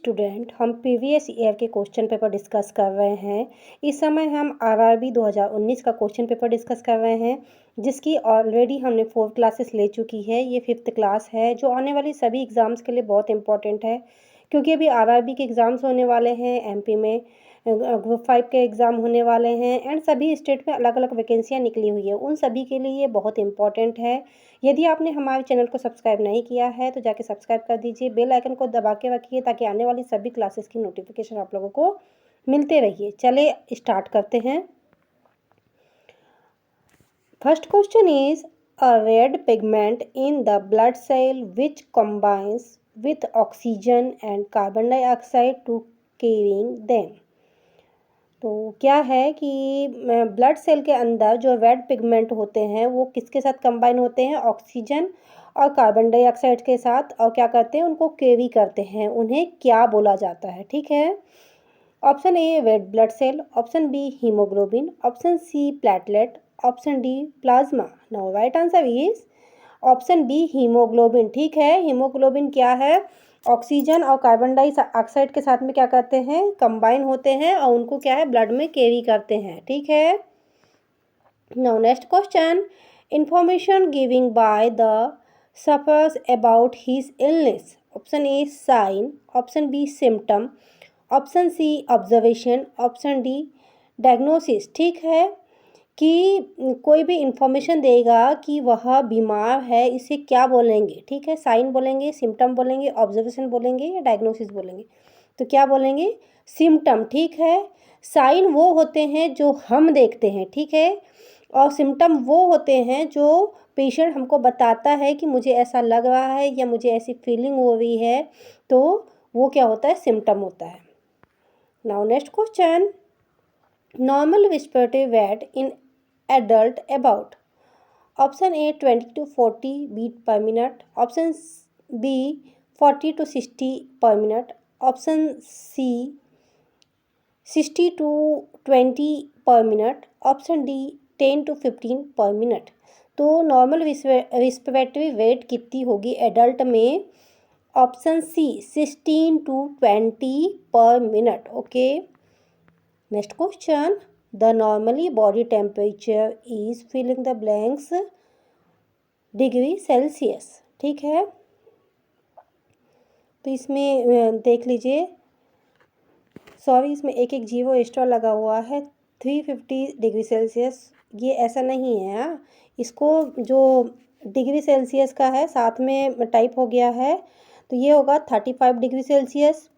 Student, हम previous year के question paper discuss कर रहे हैं। इस समय हम आरआरबी 2019 का क्वेश्चन पेपर डिस्कस कर रहे हैं, जिसकी ऑलरेडी हमने 4 क्लासेस ले चुकी है। ये 5th क्लास है, जो आने वाली सभी एग्ज़ाम्स के लिए बहुत इंपॉर्टेंट है, क्योंकि अभी आरआरबी के एग्ज़ाम्स होने वाले हैं, एमपी में ग्रुप 5 के एग्ज़ाम होने वाले हैं एंड सभी स्टेट में अलग अलग वैकेंसियाँ निकली हुई है। उन सभी के लिए ये बहुत इंपॉर्टेंट है। यदि आपने हमारे चैनल को सब्सक्राइब नहीं किया है तो जाके सब्सक्राइब कर दीजिए, बेल आइकन को दबा के रखिए ताकि आने वाली सभी क्लासेस की नोटिफिकेशन आप लोगों को मिलते रहिए। चले स्टार्ट करते हैं। First question is a red pigment in the blood cell which combines with oxygen and carbon dioxide to carrying them। तो क्या है कि ब्लड सेल के अंदर जो रेड पिगमेंट होते हैं वो किसके साथ कंबाइन होते हैं, ऑक्सीजन और कार्बन डाइऑक्साइड के साथ, और क्या करते हैं, उनको कैरी करते हैं। उन्हें क्या बोला जाता है? ठीक है, option A red blood cell, option B haemoglobin, option C platelet, option D plasma. Now right answer is option B haemoglobin. ठीक है, हीमोग्लोबिन क्या है, ऑक्सीजन और कार्बन डाइऑक्साइड के साथ में क्या करते हैं, कंबाइन होते हैं और उनको क्या है, ब्लड में कैरी करते हैं। ठीक है, now next question, information giving by the sufferers about his illness. Option A sign, option B symptom, option C observation, option D diagnosis. ठीक है, कि कोई भी इंफॉर्मेशन देगा कि वह बीमार है, इसे क्या बोलेंगे? ठीक है, साइन बोलेंगे, सिम्टम बोलेंगे, ऑब्जर्वेशन बोलेंगे या डायग्नोसिस बोलेंगे? तो क्या बोलेंगे? सिम्टम। ठीक है, साइन वो होते हैं जो हम देखते हैं, ठीक है, और सिम्टम वो होते हैं जो पेशेंट हमको बताता है कि मुझे ऐसा लग रहा है या मुझे ऐसी फीलिंग हो रही है, तो वो क्या होता है, सिम्टम होता है। Now next question, normal respiratory rate in adult about। Option A 20 to 40 beat per minute, option B 40 to 60 पर मिनट, ऑप्शन सी 60 to 20 पर मिनट, ऑप्शन डी 10 to 15 पर मिनट। तो नॉर्मल रिस्पिरेटरी रेट कितनी होगी adult में? Option C 16 to 20 पर minute. Okay, next question, the normally body temperature is fill in the blanks degree Celsius. ठीक है, तो इसमें देख लीजिए, सॉरी इसमें एक एक जीरो एक्स्ट्रा लगा हुआ है, 350 डिग्री सेल्सियस। ये ऐसा नहीं है, हाँ, इसको जो डिग्री सेल्सियस का है साथ में टाइप हो गया है, तो ये होगा 35 degree Celsius,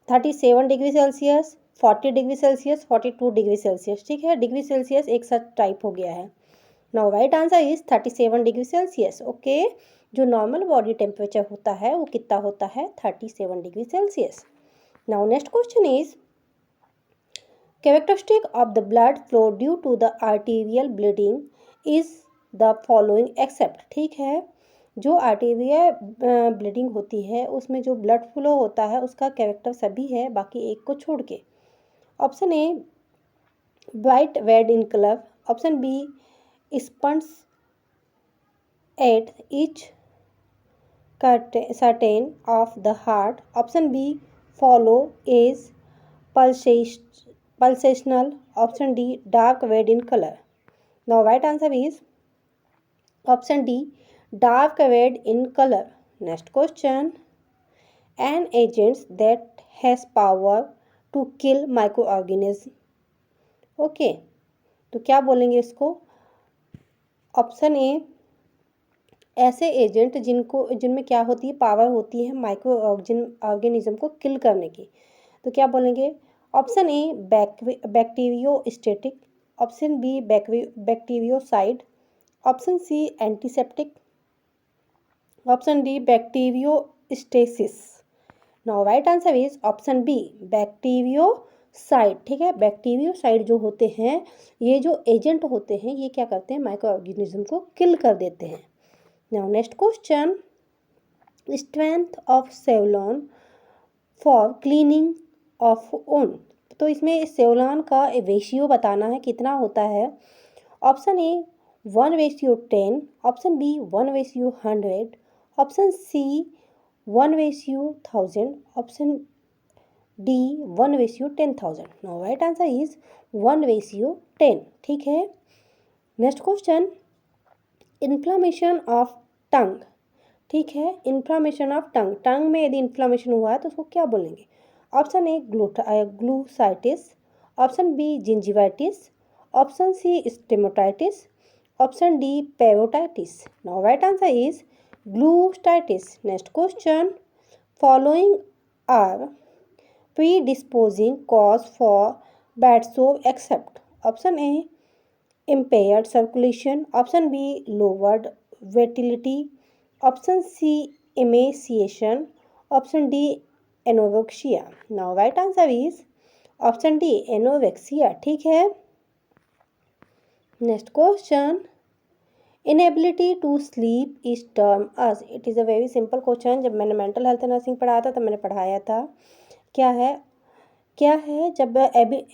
37 degree Celsius, 40 degree Celsius, 42 degree Celsius. ठीक है, डिग्री सेल्सियस एक साथ टाइप हो गया है। Now right answer is 37 degree Celsius. Okay, जो नॉर्मल बॉडी टेम्परेचर होता है वो कितना होता है, 37 degree Celsius. Now next question is characteristic of the blood flow due to the arterial bleeding is the following except. ठीक है, जो आर्टेरियल ब्लीडिंग होती है उसमें जो ब्लड फ्लो होता है उसका कैरेक्टर सभी है, बाकी एक को छोड़ के। Option A bright red in colour, option B spurts at each certain of the heart, option B follow as pulsational, option D dark red in colour. Now right answer is option D dark red in color. Next question, an agent that has power to kill microorganism। Okay, तो क्या बोलेंगे इसको? Option A ऐसे agent जिनमें क्या होती है, power होती है माइक्रो ऑर्गेनिज्म को किल करने की। तो क्या बोलेंगे? Option A bacteriostatic, option B bacteriocide, option C antiseptic, option D bacteriostasis. Now right answer is option B bacteriocide. ठीक है, बैक्टीरियोसाइड जो होते हैं, ये जो एजेंट होते हैं, ये क्या करते हैं, माइक्रो ऑर्गेनिज्म को किल कर देते हैं। Now next question, strength of Savlon for cleaning of own. तो इसमें सेवलॉन का रेशियो बताना है, कितना होता है। Option A 1:10, option B 1:100, option C 1:1000, option D 1:10,000। Now right answer is 1:10। ठीक है। Next question, inflammation of tongue. ठीक है, इन्फ्लामेशन ऑफ टंग, टंग में यदि इन्फ्लामेशन हुआ है तो उसको क्या बोलेंगे? Option A glossitis, option B gingivitis, option C stomatitis, option D parotitis. Now right answer is glossitis. Next question, following are predisposing cause for bad sore except option A impaired circulation, option B lowered vitality, option C emaciation, option D anorexia। now right answer is option D anorexia। ठीक है। Next question, inability to sleep is term as. It is a very simple question. जब मैंने mental health nursing पढ़ाया था तब मैंने पढ़ाया था। क्या है जब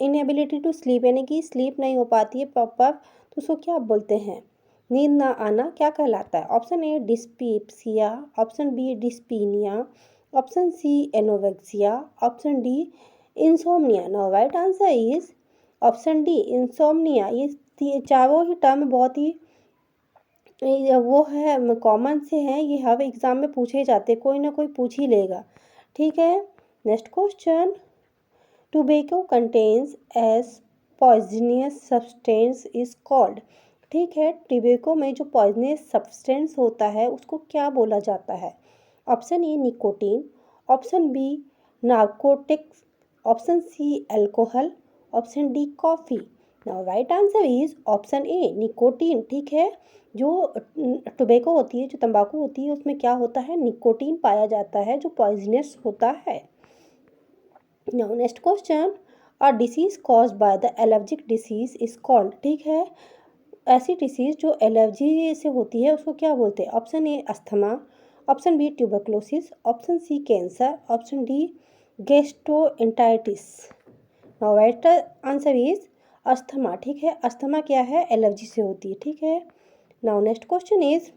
इनएबिलिटी टू स्लीप यानी कि स्लीप नहीं हो पाती है प्रॉपर तो उसको क्या बोलते हैं? नींद ना आना क्या कहलाता है? Option A dyspepsia, option B dyspnoea, option C anorexia, option D insomnia. Now right answer is option D insomnia. ये चारों ही टर्म बहुत ही वो है, कॉमन से हैं, ये हर एग्जाम में पूछे जाते, कोई ना कोई पूछ ही लेगा। ठीक है। Next question, tobacco contains as poisonous substance is called. ठीक है, टोबैको में जो पॉइजनियस सब्सटेंस होता है उसको क्या बोला जाता है? Option A nicotine, option B narcotics, option C alcohol, option D coffee. Now right answer is option A nicotine. ठीक है, जो टोबैको होती है, जो तंबाकू होती है, उसमें क्या होता है? निकोटीन पाया जाता है जो पॉइजनस होता है। Now next question, a disease caused by the allergic disease is called. ठीक है, ऐसी डिसीज जो एलर्जी से होती है उसको क्या बोलते हैं? Option A asthma, option B tuberculosis, option C cancer, option D gastroenteritis. Now right answer is asthma. ठीक है, अस्थमा क्या है? एलर्जी से होती है। ठीक है। Now next question is,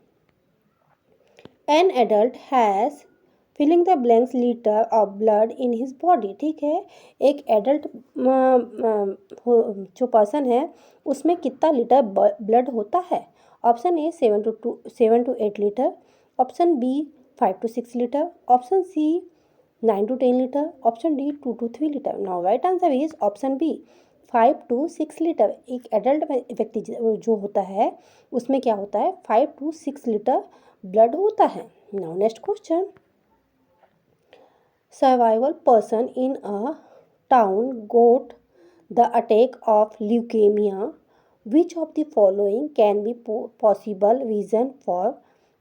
an adult has filling the blanks litre of blood in his body. ठीक है, एक एडल्ट जो पर्सन है उसमें कितना लीटर ब्लड होता है? Option A 7 to 8 litre, option B 5 to 6 litre, option C 9 to 10 litre, option D 2 to 3 litre. Now right answer is option B 5 to 6 litre. एक एडल्ट व्यक्ति जो होता है उसमें क्या होता है? 5 to 6 लीटर ब्लड होता है। Now next question, survival person in a town got the attack of leukaemia, which of the following can be possible reason for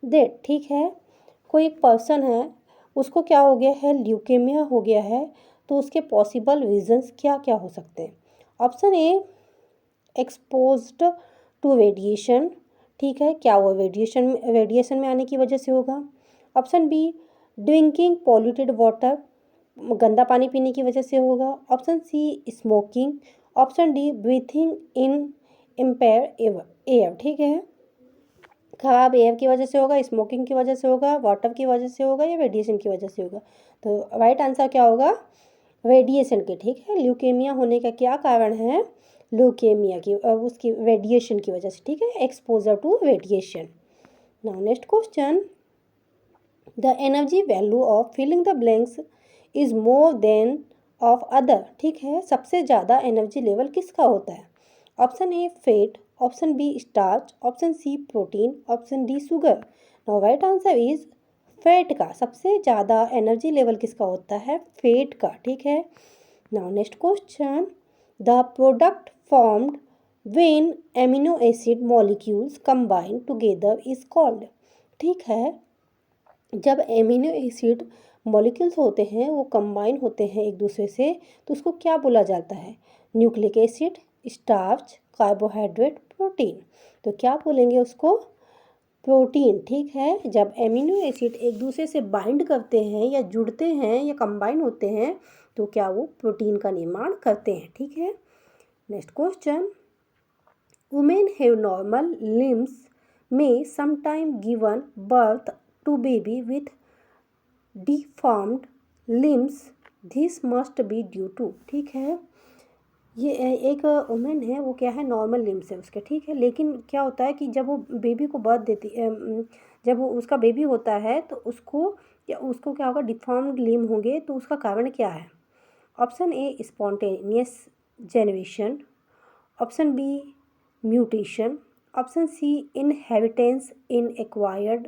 that. ठीक है, कोई एक पर्सन है उसको क्या हो गया है? ल्यूकेमिया हो गया है, तो उसके पॉसिबल रीजंस क्या क्या हो सकते हैं? Option A exposed to radiation. ठीक है, क्या वो रेडिएशन में आने की वजह से होगा? Option B drinking polluted water, गंदा पानी पीने की वजह से होगा, option C smoking, option D breathing in impair air. ठीक है, खराब एयर की वजह से होगा, स्मोकिंग की वजह से होगा, वाटर की वजह से होगा या रेडिएशन की वजह से होगा? तो राइट आंसर क्या होगा? रेडिएशन के। ठीक है, ल्यूकेमिया होने का क्या कारण है? ल्यूकेमिया की उसकी रेडिएशन की वजह से। ठीक है, exposure to radiation. Now next question, the energy value of filling the blanks is more than of other. ठीक है, सबसे ज़्यादा एनर्जी लेवल किसका होता है? Option A fat, option B starch, option C protein, option D sugar. Now right answer is fat का। सबसे ज़्यादा एनर्जी लेवल किसका होता है? फैट का। ठीक है। Now next question, the product formed when amino acid molecules combine together is called. ठीक है, जब एमिनो एसिड मॉलिक्यूल्स होते हैं वो कंबाइन होते हैं एक दूसरे से तो उसको क्या बोला जाता है? Nucleic acid, starch, carbohydrate, protein. तो क्या बोलेंगे उसको? प्रोटीन। ठीक है, जब एमिनो एसिड एक दूसरे से बाइंड करते हैं या जुड़ते हैं या कंबाइन होते हैं तो क्या वो प्रोटीन का निर्माण करते हैं। ठीक है। Next question, women have normal limbs may sometime given birth to baby with deformed limbs this must be due to, ठीक है। ये एक वुमेन है, वो क्या है, नॉर्मल लिम्स है उसके, ठीक है। लेकिन क्या होता है कि जब वो बेबी को बर्थ देती जब वो उसका बेबी होता है तो उसको क्या होगा, डिफॉर्म्ड लिम्ब होंगे। तो उसका कारण क्या है? Option A spontaneous generation, option B mutation, option C inheritance in acquired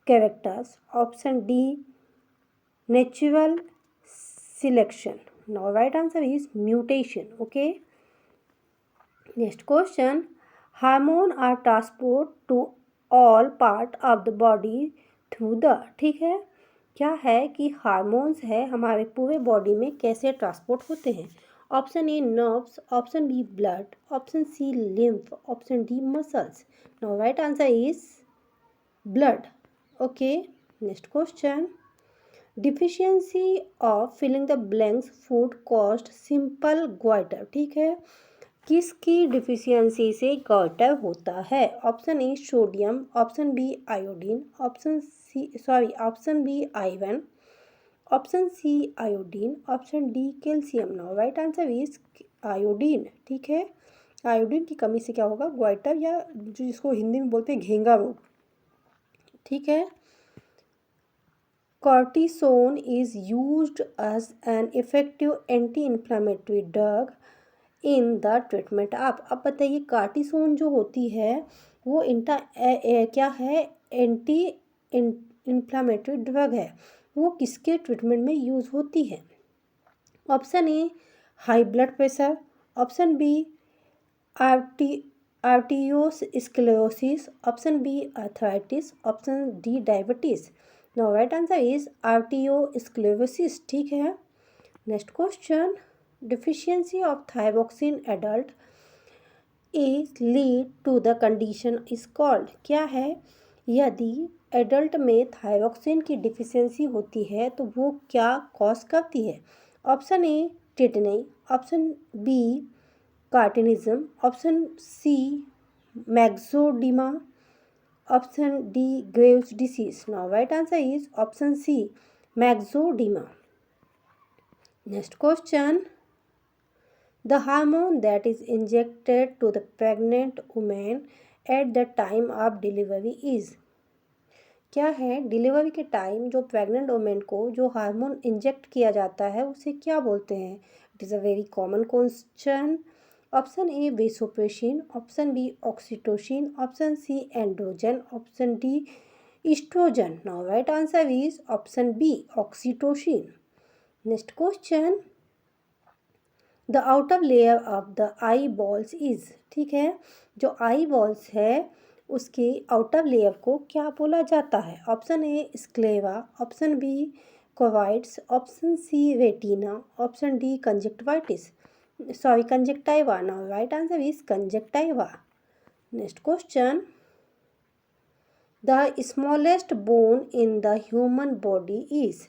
characters, option D natural selection. Now right answer is mutation. Okay. Next question. Hormone are transport to all part of the body through the, ठीक है। क्या है कि hormones है हमारे पूरे body में कैसे ट्रांसपोर्ट होते हैं? Option A nerves, option B blood, option C lymph, option D muscles. Now right answer is blood. Okay. Next question. Deficiency of filling the blanks food cost simple goitre, ठीक है। किसकी deficiency से goitre होता है? Option A sodium, option B iodine, option B iron, option C iodine, option D calcium. Now right answer is iodine, ठीक है। Iodine की कमी से क्या होगा, ग्वाइटर या जिसको हिंदी में बोलते हैं घेंगा रोग, ठीक है। Cortisone is used as an effective anti-inflammatory drug in the treatment of। अब बताइए कार्टिसोन जो होती है वो क्या है, एंटी इन्फ्लामेटरी ड्रग है। वो किसके ट्रीटमेंट में यूज़ होती है? Option A high blood pressure, option B arteriosclerosis, option B arthritis, option D diabetes. Now right answer is arteriosclerosis, ठीक है। Next question. Deficiency of thyroxine adult is lead to the condition is called, क्या है? यदि adult में thyroxine की deficiency होती है तो वो क्या कॉज करती है? Option A tetany, option B cretinism, option C myxoedema, option D Graves disease. Now right answer is option C myxoedema. Next question. The hormone that is injected to the pregnant women at the time of delivery is, क्या है? Delivery के time जो pregnant women को जो hormone inject किया जाता है उसे क्या बोलते हैं? It is a very common question. Option A vasopressin, option B oxytocin, option C androgen, option D oestrogen. Now right answer is option B oxytocin. Next question. The outer layer of the eyeballs is, ठीक है। जो आई balls है उसके outer layer को क्या बोला जाता है? Option A sclera, option B choroids, option C retina, option D conjunctiva. Now right answer is conjunctiva. Next question. The smallest bone in the human body is,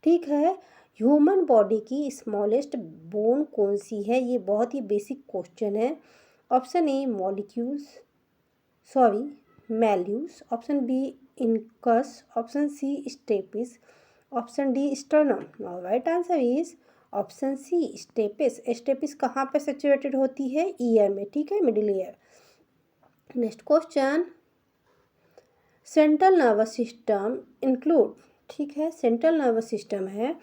ठीक है। ह्यूमन बॉडी की smallest bone कौन सी है? ये बहुत ही basic question है। Option A malleus, option B incus, option C stapes, option D sternum. Now right answer is option C stapes. Stapes कहाँ पे सिचुएटेड होती है? ईयर में, ठीक है, middle ear. Next question. Central nervous system include, ठीक है। सेंट्रल नर्वस सिस्टम है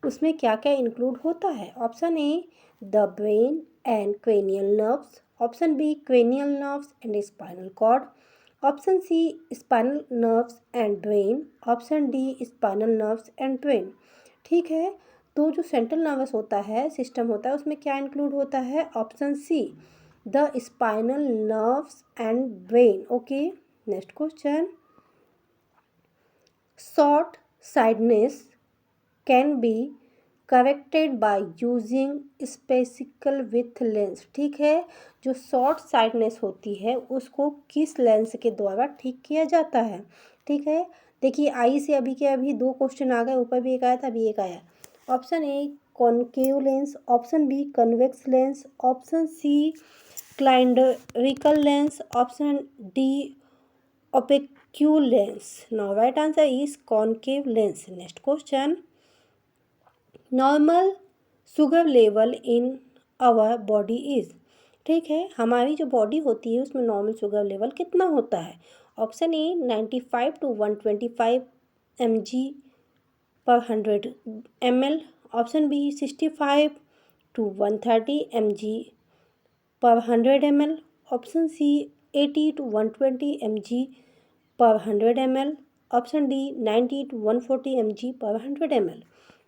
उसमें क्या क्या इंक्लूड होता है? Option A the brain and cranial nerves, option B cranial nerves and spinal cord, option C spinal nerves and brain, option D spinal nerves and brain, ठीक है। तो जो सेंट्रल नर्वस होता है सिस्टम होता है उसमें क्या इंक्लूड होता है? Option C the spinal nerves and brain. Okay. Next question. Short sightedness can be corrected by using spectacle with lens, ठीक है। जो शॉर्ट साइडनेस होती है उसको किस लेंस के द्वारा ठीक किया जाता है? ठीक है, देखिए आई से अभी के अभी दो क्वेश्चन आ गए, ऊपर भी एक आया था अभी एक आया। Option A concave lens, option B convex lens, option C cylindrical lens, option D opaque lens. Now right answer is concave lens. Next question. Normal sugar level in our body is, ठीक है, हमारी जो body होती है उसमें normal sugar level कितना होता है? ऑप्शन ए 95 टू 125 mg पर 100 ml, option B 65 to 130 mg per 100 ml, option C 80 to 120 mg per 100 ml, option D 90 to 140 mg per 100 ml.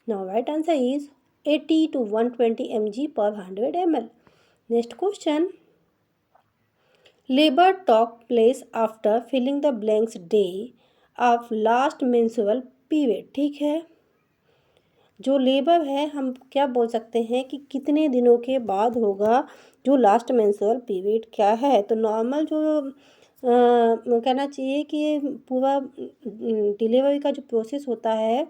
Now right answer is 80 to 120 mg per 100 ml. Next question. Labor took place after filling the blanks day of last menstrual period, ठीक है, जो labour है हम क्या बोल सकते हैं कि कितने दिनों के बाद होगा जो लास्ट मेंस्ट्रुअल पीरियड क्या है? तो नॉर्मल जो कहना चाहिए कि पूरा डिलीवरी का जो प्रोसेस होता है,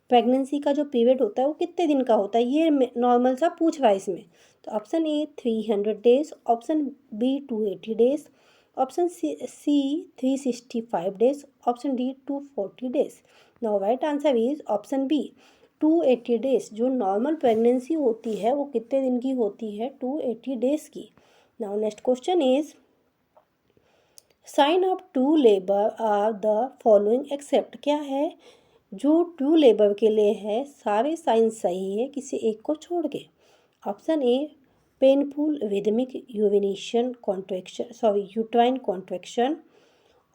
प्रेगनेंसी का जो पीरियड होता है वो कितने दिन का होता है, ये नॉर्मल सा पूछ रहा है इसमें। तो option A 300 days, option B 280 days, option C 365 days, option D 240 days. Now right answer is option B 280 days. जो नॉर्मल प्रेगनेंसी होती है वो कितने दिन की होती है? 280 डेज की। Now next question is sign of true labour are the following except, क्या है जो ट्रू लेबर के लिए है सारे साइन सही है किसी एक को छोड़ के? Option A painful rhythmic urination contraction uterine contraction,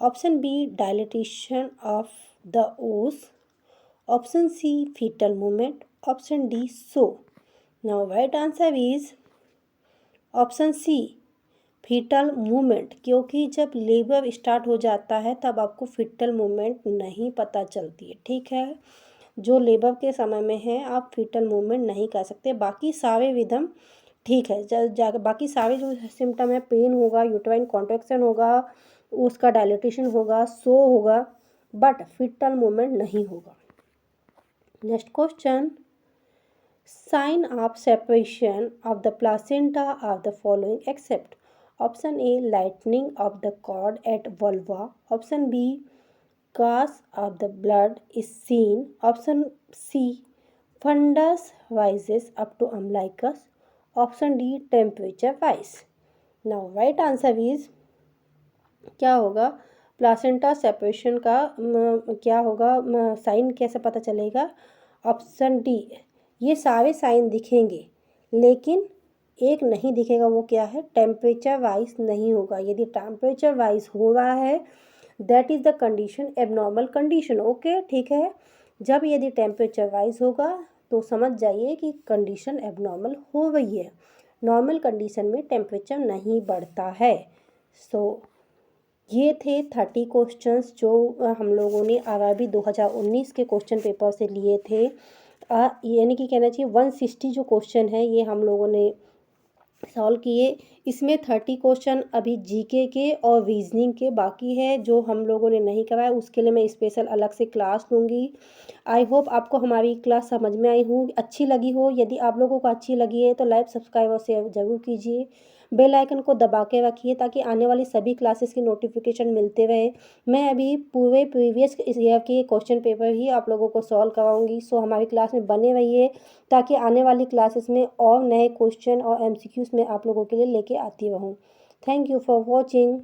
option B dilatation of the os, option C foetal movement, option D so. Now right answer is option C foetal movement, क्योंकि जब लेबर स्टार्ट हो जाता है तब आपको fetal movement नहीं पता चलती है, ठीक है, जो लेबर के समय में है आप फीटल मूवमेंट नहीं कर सकते। बाकी सारे विधम ठीक है, बाकी सारे जो सिम्टम है, पेन होगा, यूट्राइन कॉन्ट्रैक्शन होगा, उसका डायलेटेशन होगा, सो होगा, बट फीटल मूवमेंट नहीं होगा। Next question, sign of separation of the placenta of the following except, option A lightning of the cord at vulva, option B gas of the blood is seen, option C fundus rises up to umbilicus, option D temperature rise. Now right answer is क्या होगा? Placenta separation का क्या होगा, sign कैसे पता चलेगा? Option D, ये सारे साइन दिखेंगे लेकिन एक नहीं दिखेगा, वो क्या है? टेम्परेचर वाइज नहीं होगा। यदि टेम्परेचर वाइज हो रहा है that is the condition abnormal condition, okay, ठीक है। जब यदि टेम्परेचर वाइज होगा तो समझ जाइए कि कंडीशन एबनॉर्मल हो गई है। नॉर्मल कंडीशन में टेम्परेचर नहीं बढ़ता है। सो ये थे 30 क्वेश्चंस जो हम लोगों ने आरआरबी 2019 के क्वेश्चन पेपर से लिए थे। यानी कि कहना चाहिए 160 जो क्वेश्चन है ये हम लोगों ने सॉल्व किए। इसमें 30 क्वेश्चन अभी जीके के और रीजनिंग के बाकी है, जो हम लोगों ने नहीं कराया उसके लिए मैं स्पेशल अलग से क्लास लूँगी। आई होप आपको हमारी क्लास समझ में आई हो, अच्छी लगी हो। यदि आप लोगों को अच्छी लगी है तो लाइक सब्सक्राइब और शेयर ज़रूर कीजिए। बेल आइकन को दबा के रखिए ताकि आने वाली सभी क्लासेस की नोटिफिकेशन मिलते रहे। मैं अभी पूरे प्रीवियस ईयर के क्वेश्चन पेपर ही आप लोगों को सॉल्व कराऊंगी। सो हमारी क्लास में बने रहिए ताकि आने वाली क्लासेस में और नए क्वेश्चन और एमसीक्यूज में आप लोगों के लिए लेके आती रहूँ। Thank you for watching.